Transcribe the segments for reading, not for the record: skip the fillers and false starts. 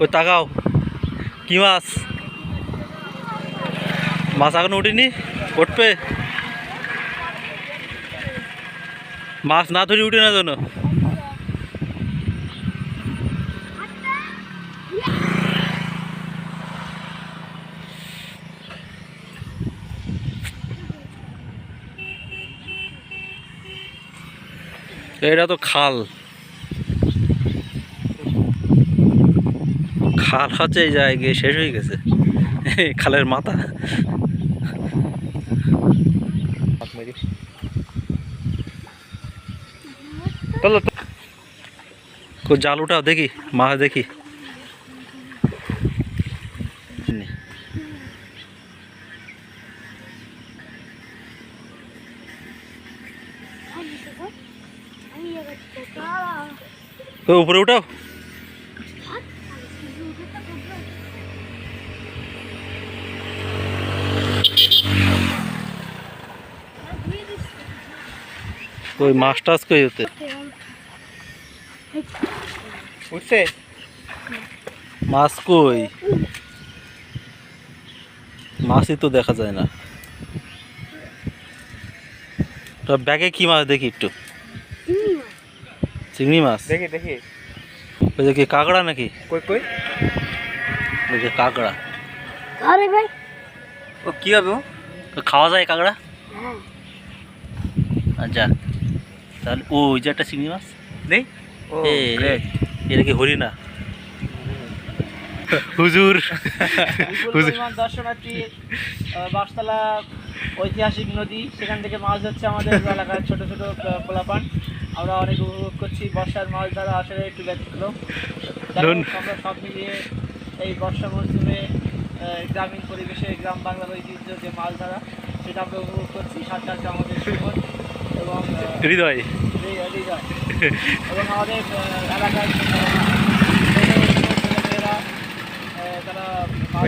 ওই তাকাও, কি মাছ? মাছ এখন উঠিনি, উঠবে। মাছ না ধরে উঠে না যেন। এটা তো খাল, খাল হচ্ছে এই জায়গায় শেষ হয়ে গেছে, খালের মাথা। জাল উঠাও দেখি, মাছ দেখি। উপরে উঠাও। ওই মাছ টাছ কই হতে উঠছে, মাছ কই? মাছই তো দেখা যায় না। ব্যাগে কি মাছ দেখি একটু? চিংড়ি মাছ দেখি দেখি। ওই যে কি কাঁকড়া নাকি? কই কই, ওই যে কাঁকড়া। আরে ভাই ও কি হবে? ও খাওয়া যায় কাঁকড়া? আচ্ছা, তাহলে ওই যে একটা চিংড়ি মাছ নেই। এটা কি হরিণা? হুজুর দর্শনার্থী বাঁশতলা ঐতিহাসিক নদী, সেখান থেকে মাছ ধরছে আমাদের এলাকার ছোট ছোট পোলাপান। আমরা অনেক উপভোগ করছি বর্ষার মাছ ধরা, আসলে একটু ব্যতিক্রম। আমরা সব মিলিয়ে এই বর্ষা মৌসুমে গ্রামীণ পরিবেশে গ্রাম বাংলার ঐতিহ্য যে মাছ ধরা, সেটা আমরা উপভোগ করছি। সাথে আছে আমাদের সুমন এবং হৃদয় এবং আমাদের এলাকার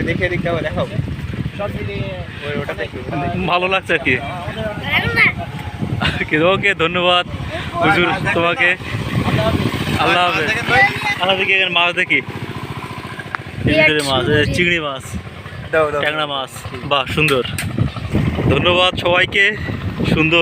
দেখে দেখাও সব মিলিয়ে ভালো লাগছে আর কি। ওকে, ধন্যবাদ হুজুর তোমাকে। আল্লাহ হাফেজ। আল্লাহ দেখি এখানে মাছ দেখি, মাছ, চিংড়ি মাছ, ট্যাংরা মাছ, বাহ সুন্দর। ধন্যবাদ সবাইকে, সুন্দর।